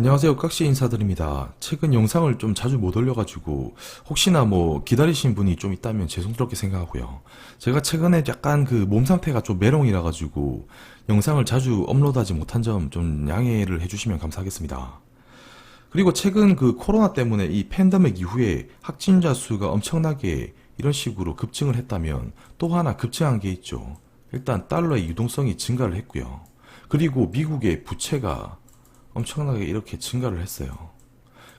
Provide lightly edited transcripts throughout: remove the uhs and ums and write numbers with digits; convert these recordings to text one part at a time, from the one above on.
안녕하세요. 깍시 인사드립니다. 최근 영상을 좀 자주 못 올려가지고 혹시나 기다리신 분이 좀 있다면 죄송스럽게 생각하고요. 제가 최근에 약간 몸 상태가 좀 메롱이라 가지고 영상을 자주 업로드하지 못한 점 좀 양해를 해주시면 감사하겠습니다. 그리고 최근 코로나 때문에 이 팬데믹 이후에 확진자 수가 엄청나게 이런 식으로 급증을 했다면 또 하나 급증한 게 있죠. 일단 달러의 유동성이 증가를 했고요. 그리고 미국의 부채가 엄청나게 이렇게 증가를 했어요.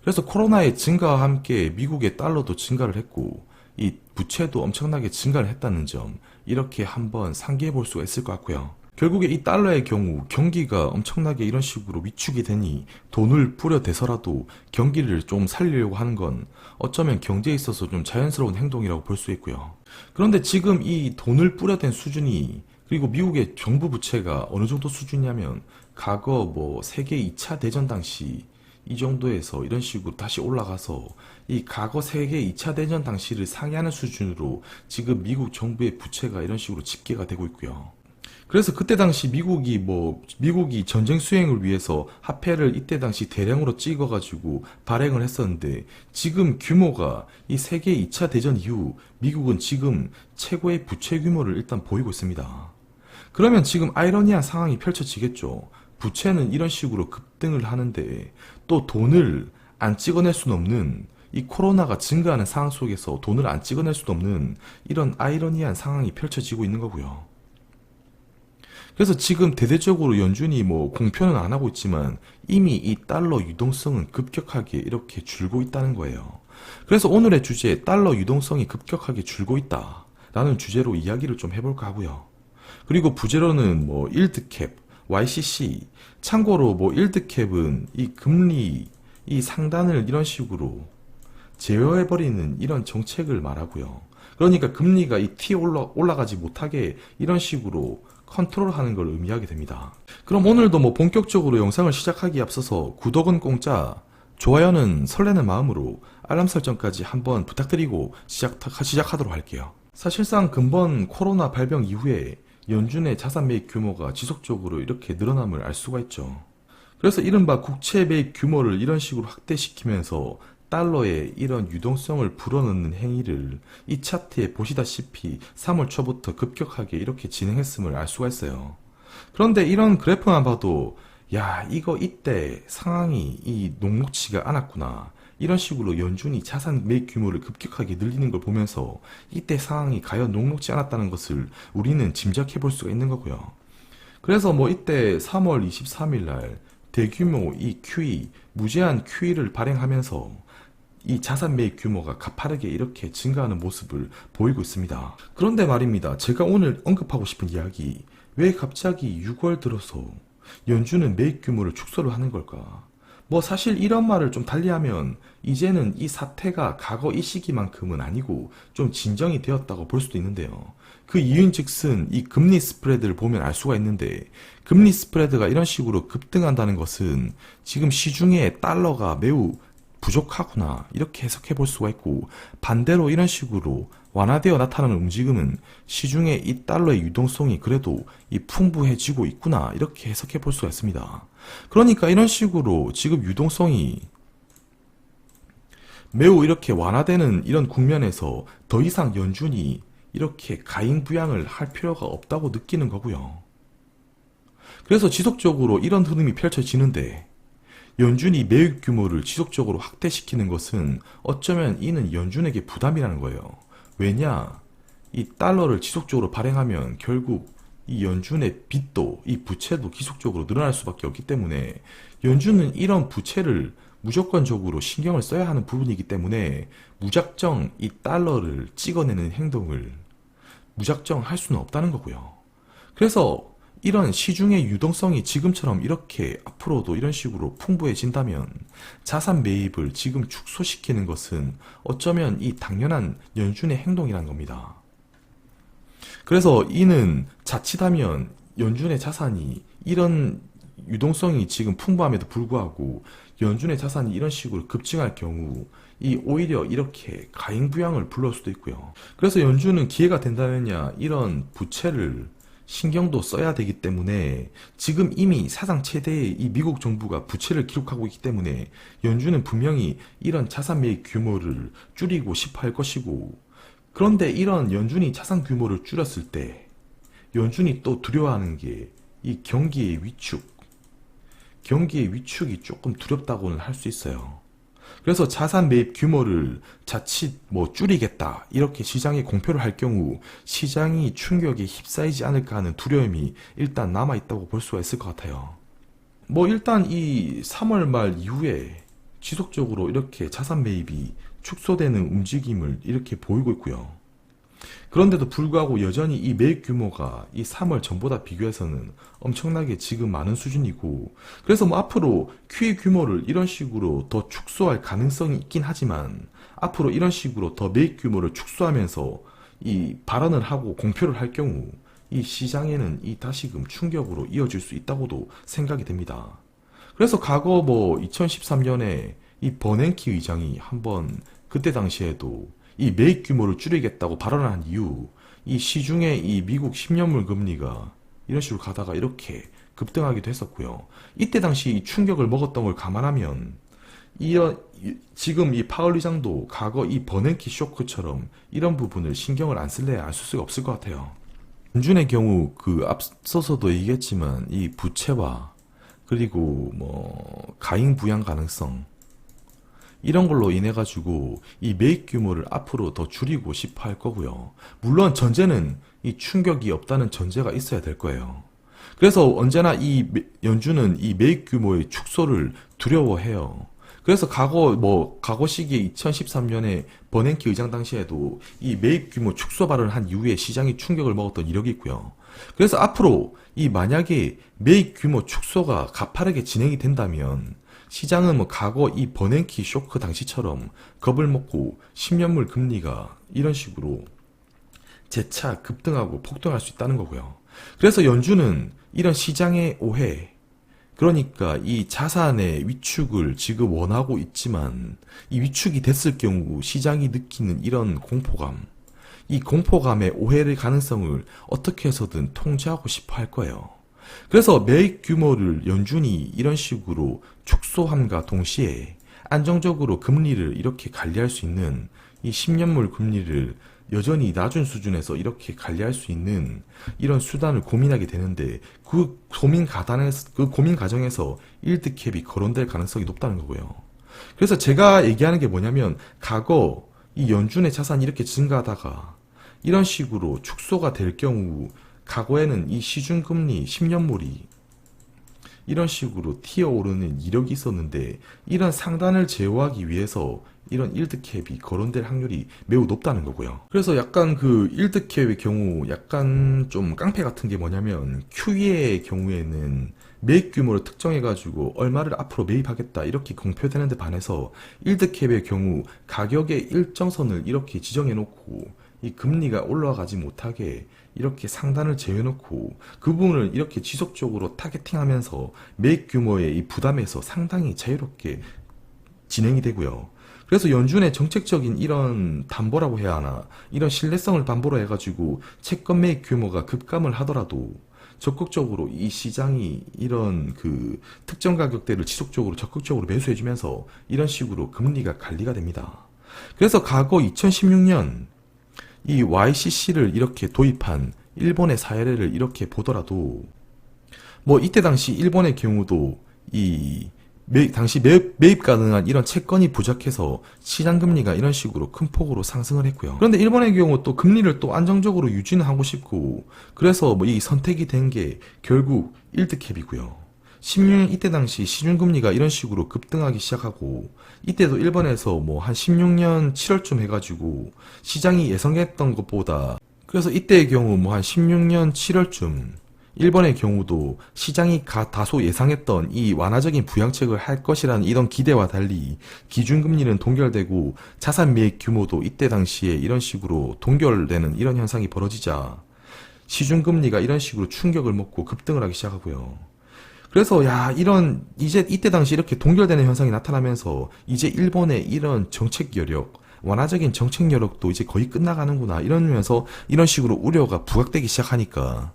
그래서 코로나의 증가와 함께 미국의 달러도 증가를 했고 이 부채도 엄청나게 증가를 했다는 점, 이렇게 한번 상기해 볼 수가 있을 것 같고요. 결국에 이 달러의 경우 경기가 엄청나게 이런 식으로 위축이 되니 돈을 뿌려대서라도 경기를 좀 살리려고 하는 건 어쩌면 경제에 있어서 좀 자연스러운 행동이라고 볼 수 있고요. 그런데 지금 이 돈을 뿌려댄 수준이, 그리고 미국의 정부 부채가 어느 정도 수준이냐면 과거 세계 2차 대전 당시 이 정도에서 이런 식으로 다시 올라가서 이 과거 세계 2차 대전 당시를 상회하는 수준으로 지금 미국 정부의 부채가 이런 식으로 집계가 되고 있고요. 그래서 그때 당시 미국이 전쟁 수행을 위해서 화폐를 이때 당시 대량으로 찍어가지고 발행을 했었는데, 지금 규모가 이 세계 2차 대전 이후 미국은 지금 최고의 부채 규모를 일단 보이고 있습니다. 그러면 지금 아이러니한 상황이 펼쳐지겠죠. 부채는 이런 식으로 급등을 하는데 또 돈을 안 찍어낼 수는 없는, 이 코로나가 증가하는 상황 속에서 돈을 안 찍어낼 수도 없는 이런 아이러니한 상황이 펼쳐지고 있는 거고요. 그래서 지금 대대적으로 연준이 공표는 안 하고 있지만 이미 이 달러 유동성은 급격하게 이렇게 줄고 있다는 거예요. 그래서 오늘의 주제, 달러 유동성이 급격하게 줄고 있다 라는 주제로 이야기를 좀 해볼까 하고요. 그리고 부제로는 일드캡, YCC, 참고로 일드캡은 이 금리 이 상단을 이런 식으로 제어해버리는 이런 정책을 말하고요. 그러니까 금리가 이 T에 올라가지 못하게 이런 식으로 컨트롤하는 걸 의미하게 됩니다. 그럼 오늘도 본격적으로 영상을 시작하기에 앞서서 구독은 공짜, 좋아요는 설레는 마음으로 알람 설정까지 한번 부탁드리고 시작하도록 할게요. 사실상 근본 코로나 발병 이후에 연준의 자산 매입 규모가 지속적으로 이렇게 늘어남을 알 수가 있죠. 그래서 이른바 국채 매입 규모를 이런 식으로 확대시키면서 달러의 이런 유동성을 불어넣는 행위를 이 차트에 보시다시피 3월 초부터 급격하게 이렇게 진행했음을 알 수가 있어요. 그런데 이런 그래프만 봐도 이거 이때 상황이 이 녹록지가 않았구나, 이런 식으로 연준이 자산 매입 규모를 급격하게 늘리는 걸 보면서 이때 상황이 과연 녹록지 않았다는 것을 우리는 짐작해 볼 수가 있는 거고요. 그래서 이때 3월 23일 날 대규모 이 QE, 무제한 QE를 발행하면서 이 자산 매입 규모가 가파르게 이렇게 증가하는 모습을 보이고 있습니다. 그런데 말입니다. 제가 오늘 언급하고 싶은 이야기, 왜 갑자기 6월 들어서 연준은 매입 규모를 축소를 하는 걸까? 사실 이런 말을 좀 달리하면 이제는 이 사태가 과거 이 시기만큼은 아니고 좀 진정이 되었다고 볼 수도 있는데요. 그 이유인즉슨 이 금리 스프레드를 보면 알 수가 있는데, 금리 스프레드가 이런 식으로 급등한다는 것은 지금 시중에 달러가 매우 부족하구나, 이렇게 해석해 볼 수가 있고, 반대로 이런 식으로 완화되어 나타나는 움직임은 시중에 이 달러의 유동성이 그래도 이 풍부해지고 있구나, 이렇게 해석해 볼 수가 있습니다. 그러니까 이런 식으로 지금 유동성이 매우 이렇게 완화되는 이런 국면에서 더 이상 연준이 이렇게 가인부양을 할 필요가 없다고 느끼는 거고요. 그래서 지속적으로 이런 흐름이 펼쳐지는데, 연준이 매입 규모를 지속적으로 확대시키는 것은 어쩌면 이는 연준에게 부담이라는 거예요. 왜냐? 이 달러를 지속적으로 발행하면 결국 이 연준의 빚도, 이 부채도 지속적으로 늘어날 수밖에 없기 때문에 연준은 이런 부채를 무조건적으로 신경을 써야 하는 부분이기 때문에 무작정 이 달러를 찍어내는 행동을 무작정 할 수는 없다는 거고요. 그래서 이런 시중의 유동성이 지금처럼 이렇게 앞으로도 이런 식으로 풍부해진다면 자산 매입을 지금 축소시키는 것은 어쩌면 이 당연한 연준의 행동이란 겁니다. 그래서 이는 자칫하면 연준의 자산이 이런 유동성이 지금 풍부함에도 불구하고 연준의 자산이 이런 식으로 급증할 경우 이 오히려 이렇게 가잉부양을 불러올 수도 있고요. 그래서 연준은 기회가 된다면야 이런 부채를 신경도 써야 되기 때문에 지금 이미 사상 최대의 이 미국 정부가 부채를 기록하고 있기 때문에 연준은 분명히 이런 자산 매입 규모를 줄이고 싶어 할 것이고, 그런데 이런 연준이 자산 규모를 줄였을 때 연준이 또 두려워하는 게 이 경기의 위축이 조금 두렵다고는 할 수 있어요. 그래서 자산 매입 규모를 자칫 줄이겠다 이렇게 시장에 공표를 할 경우 시장이 충격에 휩싸이지 않을까 하는 두려움이 일단 남아있다고 볼 수가 있을 것 같아요. 일단 이 3월 말 이후에 지속적으로 이렇게 자산 매입이 축소되는 움직임을 이렇게 보이고 있고요. 그런데도 불구하고 여전히 이 매입 규모가 이 3월 전보다 비교해서는 엄청나게 지금 많은 수준이고, 그래서 앞으로 QE 규모를 이런 식으로 더 축소할 가능성이 있긴 하지만 앞으로 이런 식으로 더 매입 규모를 축소하면서 이 발언을 하고 공표를 할 경우 이 시장에는 이 다시금 충격으로 이어질 수 있다고도 생각이 됩니다. 그래서 과거 2013년에 이 버냉키 의장이 한번 그때 당시에도 이 매입 규모를 줄이겠다고 발언한 이유, 이 시중의 이 미국 10년물 금리가 이런 식으로 가다가 이렇게 급등하기도 했었고요. 이때 당시 이 충격을 먹었던 걸 감안하면 지금 이 파월 의장도 과거 이 버냉키 쇼크처럼 이런 부분을 신경을 안 쓸래야 안 쓸 수가 없을 것 같아요. 연준의 경우 앞서서도 얘기했지만 이 부채와 그리고 가잉 부양 가능성 이런 걸로 인해 가지고 이 매입 규모를 앞으로 더 줄이고 싶어 할 거고요. 물론 전제는 이 충격이 없다는 전제가 있어야 될 거예요. 그래서 언제나 이 연준은 이 매입 규모의 축소를 두려워해요. 그래서 과거 시기에 2013년에 버냉키 의장 당시에도 이 매입 규모 축소 발언을 한 이후에 시장이 충격을 먹었던 이력이 있고요. 그래서 앞으로 이 만약에 매입 규모 축소가 가파르게 진행이 된다면 시장은 과거 이 버냉키 쇼크 당시처럼 겁을 먹고 10년물 금리가 이런 식으로 재차 급등하고 폭등할 수 있다는 거고요. 그래서 연준은 이런 시장의 오해, 그러니까 이 자산의 위축을 지금 원하고 있지만 이 위축이 됐을 경우 시장이 느끼는 이런 공포감, 이 공포감의 오해의 가능성을 어떻게 해서든 통제하고 싶어 할 거예요. 그래서 매입 규모를 연준이 이런 식으로 축소함과 동시에 안정적으로 금리를 이렇게 관리할 수 있는 이 10년물 금리를 여전히 낮은 수준에서 이렇게 관리할 수 있는 이런 수단을 고민하게 되는데 그 고민 과정에서 일드 캡이 거론될 가능성이 높다는 거고요. 그래서 제가 얘기하는 게 뭐냐면 과거 이 연준의 자산이 이렇게 증가하다가 이런 식으로 축소가 될 경우 과거에는 이 시중금리 10년물이 이런 식으로 튀어오르는 이력이 있었는데 이런 상단을 제어하기 위해서 이런 일드캡이 거론될 확률이 매우 높다는 거고요. 그래서 약간 그 일드캡의 경우 약간 좀 깡패 같은 게 뭐냐면 QE의 경우에는 매입 규모를 특정해가지고 얼마를 앞으로 매입하겠다 이렇게 공표되는 데 반해서 일드캡의 경우 가격의 일정선을 이렇게 지정해놓고 이 금리가 올라가지 못하게 이렇게 상단을 제어해놓고 그 부분을 이렇게 지속적으로 타겟팅하면서 매입 규모의 이 부담에서 상당히 자유롭게 진행이 되고요. 그래서 연준의 정책적인 이런 담보라고 해야 하나, 이런 신뢰성을 담보로 해가지고 채권 매입 규모가 급감을 하더라도 적극적으로 이 시장이 이런 그 특정 가격대를 지속적으로 적극적으로 매수해주면서 이런 식으로 금리가 관리가 됩니다. 그래서 과거 2016년 이 YCC를 이렇게 도입한 일본의 사례를 이렇게 보더라도 이때 당시 일본의 경우도 당시 매입 가능한 이런 채권이 부족해서 시장금리가 이런 식으로 큰 폭으로 상승을 했고요. 그런데 일본의 경우 또 금리를 또 안정적으로 유지는 하고 싶고 그래서 이 선택이 된 게 결국 일드캡이고요. 16년 이때 당시 시중금리가 이런 식으로 급등하기 시작하고 이때도 일본에서 한 16년 7월쯤 해가지고 시장이 예상했던 것보다 그래서 이때의 경우 한 16년 7월쯤 일본의 경우도 시장이 다소 예상했던 이 완화적인 부양책을 할 것이라는 이런 기대와 달리 기준금리는 동결되고 자산 매입 규모도 이때 당시에 이런 식으로 동결되는 이런 현상이 벌어지자 시중금리가 이런 식으로 충격을 먹고 급등을 하기 시작하고요. 그래서 이제 이때 당시 이렇게 동결되는 현상이 나타나면서 이제 일본의 이런 정책 여력, 완화적인 정책 여력도 이제 거의 끝나가는구나 이러면서 이런 식으로 우려가 부각되기 시작하니까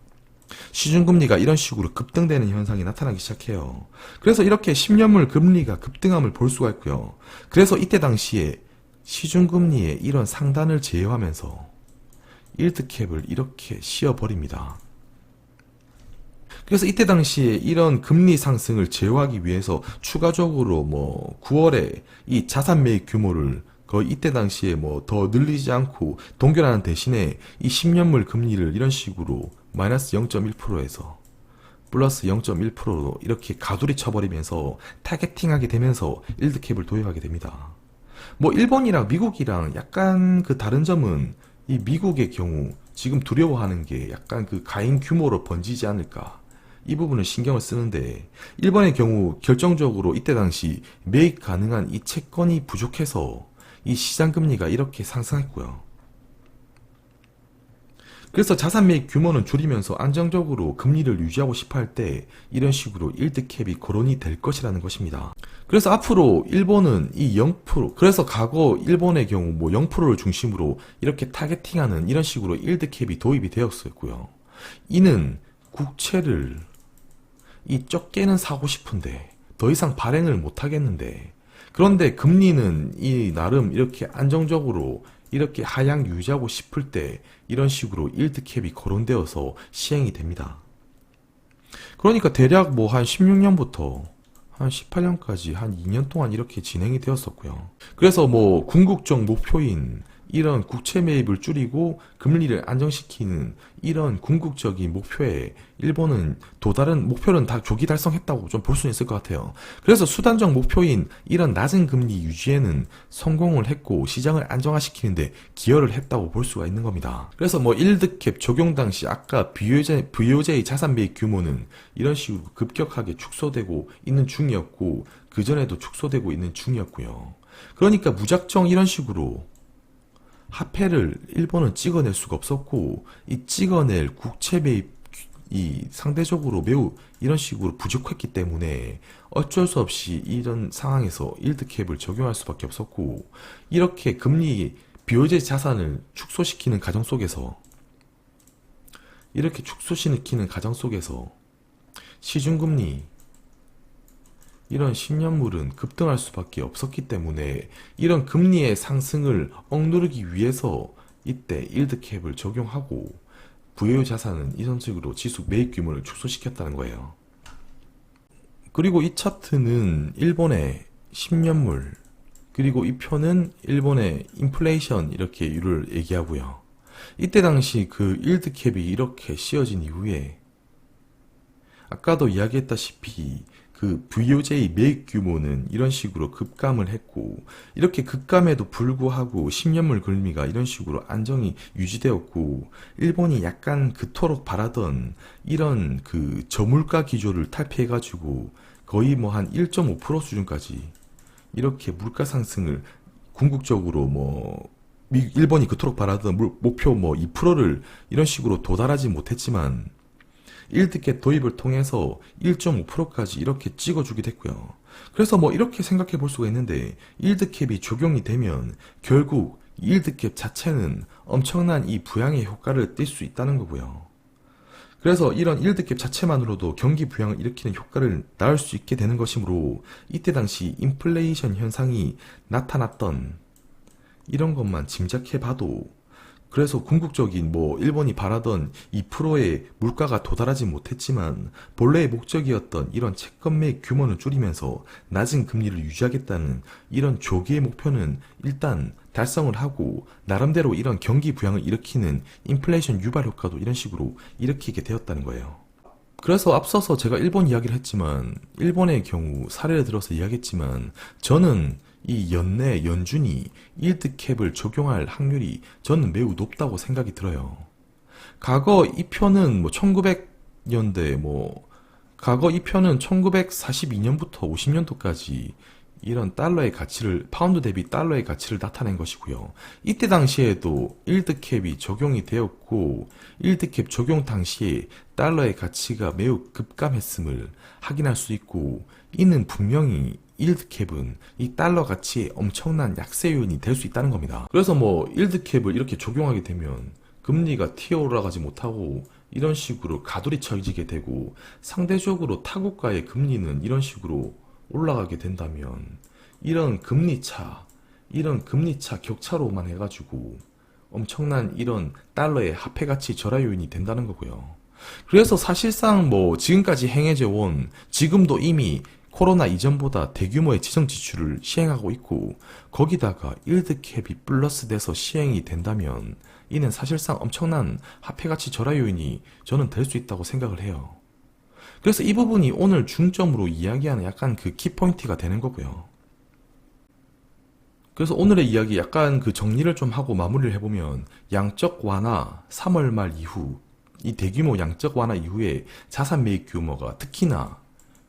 시중금리가 이런 식으로 급등되는 현상이 나타나기 시작해요. 그래서 이렇게 10년물 금리가 급등함을 볼 수가 있고요. 그래서 이때 당시에 시중금리의 이런 상단을 제어하면서 일드캡을 이렇게 씌워버립니다. 그래서 이때 당시에 이런 금리 상승을 제어하기 위해서 추가적으로 9월에 이 자산 매입 규모를 거의 이때 당시에 더 늘리지 않고 동결하는 대신에 이 10년물 금리를 이런 식으로 마이너스 0.1%에서 플러스 0.1%로 이렇게 가두리 쳐버리면서 타겟팅하게 되면서 일드캡을 도입하게 됩니다. 일본이랑 미국이랑 약간 그 다른 점은 이 미국의 경우 지금 두려워하는 게 약간 그 가인 규모로 번지지 않을까. 이 부분을 신경을 쓰는데 일본의 경우 결정적으로 이때 당시 매입 가능한 이 채권이 부족해서 이 시장금리가 이렇게 상승했고요. 그래서 자산 매입 규모는 줄이면서 안정적으로 금리를 유지하고 싶어 할 때 이런 식으로 일드캡이 거론이 될 것이라는 것입니다. 그래서 앞으로 일본은 이 0%, 그래서 과거 일본의 경우 0%를 중심으로 이렇게 타겟팅하는 이런 식으로 일드캡이 도입이 되었었고요. 이는 국채를 이 적게는 사고 싶은데 더 이상 발행을 못 하겠는데, 그런데 금리는 이 나름 이렇게 안정적으로 이렇게 하향 유지하고 싶을 때 이런 식으로 일드캡이 거론되어서 시행이 됩니다. 그러니까 대략 한 16년부터 한 18년까지 한 2년 동안 이렇게 진행이 되었었고요. 그래서 궁극적 목표인 이런 국채 매입을 줄이고 금리를 안정시키는 이런 궁극적인 목표에 일본은 도달은 목표는 다 조기 달성했다고 좀 볼 수 있을 것 같아요. 그래서 수단적 목표인 이런 낮은 금리 유지에는 성공을 했고 시장을 안정화시키는데 기여를 했다고 볼 수가 있는 겁니다. 그래서 일드캡 적용 당시 아까 부유재의 자산 매입 규모는 이런 식으로 급격하게 축소되고 있는 중이었고 그 전에도 축소되고 있는 중이었고요. 그러니까 무작정 이런 식으로 화폐를 일본은 찍어낼 수가 없었고 이 찍어낼 국채 매입이 상대적으로 매우 이런 식으로 부족했기 때문에 어쩔 수 없이 이런 상황에서 일드캡을 적용할 수밖에 없었고, 이렇게 금리 비효제 자산을 축소시키는 과정 속에서 시중금리 이런 10년물은 급등할 수밖에 없었기 때문에 이런 금리의 상승을 억누르기 위해서 이때 일드캡을 적용하고 부유 자산은 이런 식으로 지수 매입 규모를 축소시켰다는 거예요. 그리고 이 차트는 일본의 10년물, 그리고 이 표는 일본의 인플레이션 이렇게 율을 얘기하고요. 이때 당시 그 일드캡이 이렇게 씌워진 이후에 아까도 이야기했다시피 그 VOJ 매입 규모는 이런 식으로 급감을 했고, 이렇게 급감에도 불구하고 10년물 금리가 이런 식으로 안정이 유지되었고, 일본이 약간 그토록 바라던 이런 그 저물가 기조를 탈피해가지고 거의 한 1.5% 수준까지 이렇게 물가 상승을 궁극적으로 일본이 그토록 바라던 목표 2%를 이런 식으로 도달하지 못했지만 일드캡 도입을 통해서 1.5%까지 이렇게 찍어주기도 했고요. 그래서 이렇게 생각해 볼 수가 있는데, 일드캡이 적용이 되면 결국 일드캡 자체는 엄청난 이 부양의 효과를 띨 수 있다는 거고요. 그래서 이런 일드캡 자체만으로도 경기 부양을 일으키는 효과를 낳을 수 있게 되는 것이므로 이때 당시 인플레이션 현상이 나타났던 이런 것만 짐작해 봐도, 그래서 궁극적인 일본이 바라던 2%의 물가가 도달하지 못했지만 본래의 목적이었던 이런 채권 매입 규모는 줄이면서 낮은 금리를 유지하겠다는 이런 조기의 목표는 일단 달성을 하고, 나름대로 이런 경기 부양을 일으키는 인플레이션 유발 효과도 이런 식으로 일으키게 되었다는 거예요. 그래서 앞서서 제가 일본 이야기를 했지만, 일본의 경우 사례를 들어서 이야기했지만, 저는 이 연준이 일드캡을 적용할 확률이 저는 매우 높다고 생각이 들어요. 과거 이 표는 1900년대 과거 이 표는 1942년부터 50년도까지 이런 달러의 가치를, 파운드 대비 달러의 가치를 나타낸 것이고요. 이때 당시에도 일드캡이 적용이 되었고, 일드캡 적용 당시에 달러의 가치가 매우 급감했음을 확인할 수 있고, 이는 분명히 일드캡은 이 달러 가치의 엄청난 약세 요인이 될 수 있다는 겁니다. 그래서 일드캡을 이렇게 적용하게 되면 금리가 튀어 올라가지 못하고 이런 식으로 가돌이 쳐지게 되고 상대적으로 타국가의 금리는 이런 식으로 올라가게 된다면 이런 금리차 격차로만 해가지고 엄청난 이런 달러의 화폐 가치 절하 요인이 된다는 거고요. 그래서 사실상 뭐 지금까지 행해져 온 지금도 이미 코로나 이전보다 대규모의 재정 지출을 시행하고 있고 거기다가 일드캡이 플러스 돼서 시행이 된다면 이는 사실상 엄청난 화폐 가치 절하 요인이 저는 될 수 있다고 생각을 해요. 그래서 이 부분이 오늘 중점으로 이야기하는 약간 그 키포인트가 되는 거고요. 그래서 오늘의 이야기 약간 그 정리를 좀 하고 마무리를 해보면 양적 완화 3월 말 이후 이 대규모 양적 완화 이후에 자산 매입 규모가 특히나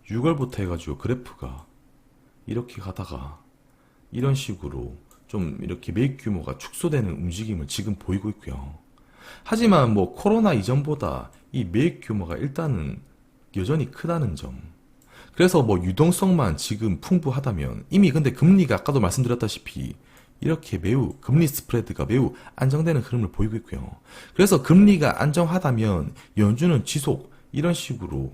6월부터 해가지고 그래프가 이렇게 가다가 이런 식으로 좀 이렇게 매입 규모가 축소되는 움직임을 지금 보이고 있고요. 하지만 뭐 코로나 이전보다 이 매입 규모가 일단은 여전히 크다는 점. 그래서 뭐 유동성만 지금 풍부하다면 이미 근데 금리가 아까도 말씀드렸다시피 이렇게 매우 금리 스프레드가 매우 안정되는 흐름을 보이고 있고요. 그래서 금리가 안정하다면 연준은 지속 이런 식으로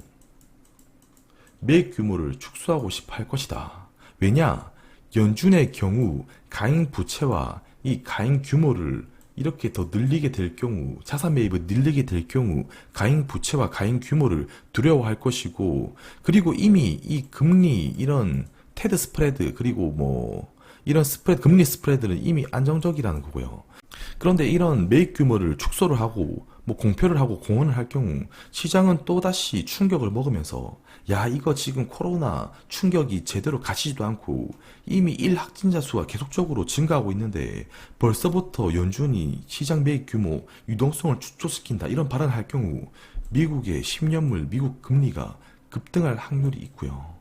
매입 규모를 축소하고 싶어 할 것이다. 왜냐? 연준의 경우 가행 부채와 이 가행 규모를 이렇게 더 늘리게 될 경우, 자산 매입을 늘리게 될 경우 가행 부채와 가행 규모를 두려워할 것이고, 그리고 이미 이 금리 이런 테드 스프레드 그리고 뭐 이런 스프레드 금리 스프레드는 이미 안정적이라는 거고요. 그런데 이런 매입 규모를 축소를 하고 뭐 공표를 하고 공언을 할 경우 시장은 또다시 충격을 먹으면서 야 이거 지금 코로나 충격이 제대로 가시지도 않고 이미 확진자 수가 계속적으로 증가하고 있는데 벌써부터 연준이 시장 매입 규모 유동성을 축소시킨다 이런 발언을 할 경우 미국의 10년물 미국 금리가 급등할 확률이 있고요.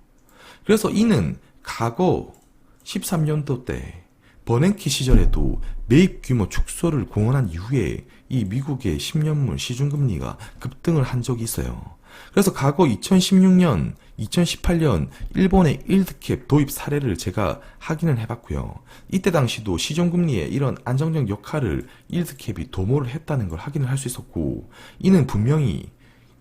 그래서 이는 과거 13년도 때 버냉키 시절에도 매입 규모 축소를 공언한 이후에 이 미국의 10년물 시중금리가 급등을 한 적이 있어요. 그래서 과거 2016년, 2018년 일본의 일드캡 도입 사례를 제가 확인을 해봤고요. 이때 당시도 시중금리의 이런 안정적 역할을 일드캡이 도모를 했다는 걸 확인을 할 수 있었고 이는 분명히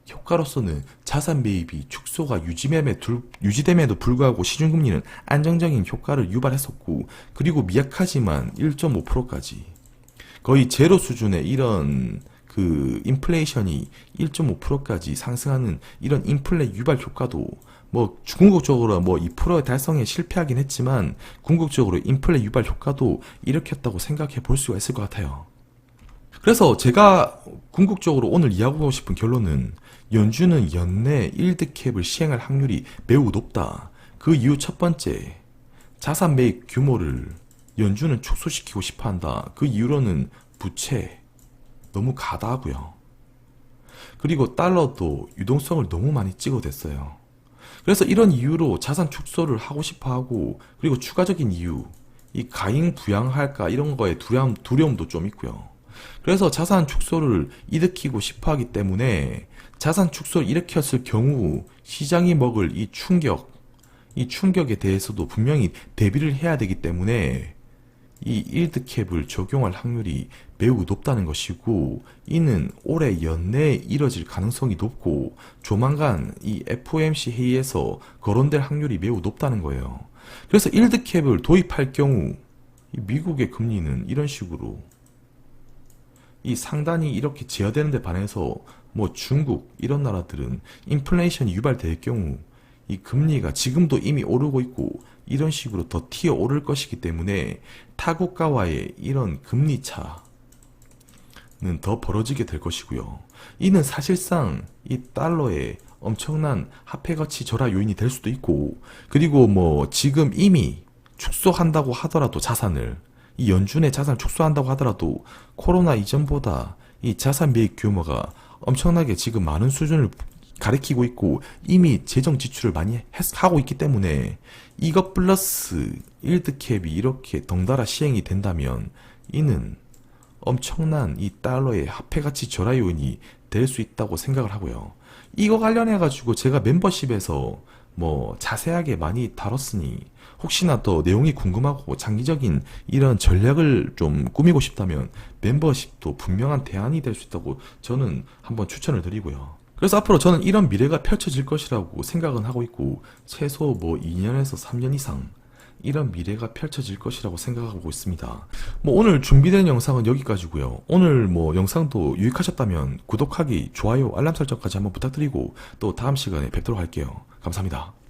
효과로서는 자산 매입이 축소가 유지됨에도 불구하고 시중금리는 안정적인 효과를 유발했었고 그리고 미약하지만 1.5%까지 거의 제로 수준의 이런 그 인플레이션이 1.5%까지 상승하는 이런 인플레 유발 효과도 뭐 궁극적으로 뭐 2%의 달성에 실패하긴 했지만 궁극적으로 인플레 유발 효과도 일으켰다고 생각해 볼 수가 있을 것 같아요. 그래서 제가 궁극적으로 오늘 이야기하고 싶은 결론은 연준은 연내 일드캡을 시행할 확률이 매우 높다. 그 이유 첫 번째, 자산 매입 규모를 연준은 축소시키고 싶어 한다. 그 이유로는 부채, 너무 가다하고요. 그리고 달러도 유동성을 너무 많이 찍어댔어요. 그래서 이런 이유로 자산 축소를 하고 싶어 하고 그리고 추가적인 이유, 이 가잉 부양할까 이런 거에 두려움도 좀 있고요. 그래서 자산 축소를 일으키고 싶어 하기 때문에 자산 축소를 일으켰을 경우 시장이 먹을 이 충격에 대해서도 분명히 대비를 해야 되기 때문에 이 일드캡을 적용할 확률이 매우 높다는 것이고 이는 올해 연내에 이뤄질 가능성이 높고 조만간 이 FOMC 회의에서 거론될 확률이 매우 높다는 거예요. 그래서 일드캡을 도입할 경우 이 미국의 금리는 이런 식으로 이 상단이 이렇게 제어되는 데 반해서 뭐 중국 이런 나라들은 인플레이션이 유발될 경우 이 금리가 지금도 이미 오르고 있고 이런 식으로 더 튀어 오를 것이기 때문에 타국가와의 이런 금리 차는 더 벌어지게 될 것이고요. 이는 사실상 이 달러의 엄청난 화폐 가치 절하 요인이 될 수도 있고 그리고 뭐 지금 이미 축소한다고 하더라도 자산을 이 연준의 자산을 축소한다고 하더라도 코로나 이전보다 이 자산 매입 규모가 엄청나게 지금 많은 수준을 가리키고 있고 이미 재정 지출을 많이 하고 있기 때문에 이것 플러스 일드캡이 이렇게 덩달아 시행이 된다면 이는 엄청난 이 달러의 화폐 가치 절하 요인이 될 수 있다고 생각을 하고요. 이거 관련해 가지고 제가 멤버십에서 뭐 자세하게 많이 다뤘으니 혹시나 더 내용이 궁금하고 장기적인 이런 전략을 좀 꾸미고 싶다면 멤버십도 분명한 대안이 될 수 있다고 저는 한번 추천을 드리고요. 그래서 앞으로 저는 이런 미래가 펼쳐질 것이라고 생각은 하고 있고 최소 뭐 2년에서 3년 이상 이런 미래가 펼쳐질 것이라고 생각하고 있습니다. 뭐 오늘 준비된 영상은 여기까지고요. 오늘 뭐 영상도 유익하셨다면 구독하기, 좋아요, 알람 설정까지 한번 부탁드리고 또 다음 시간에 뵙도록 할게요. 감사합니다.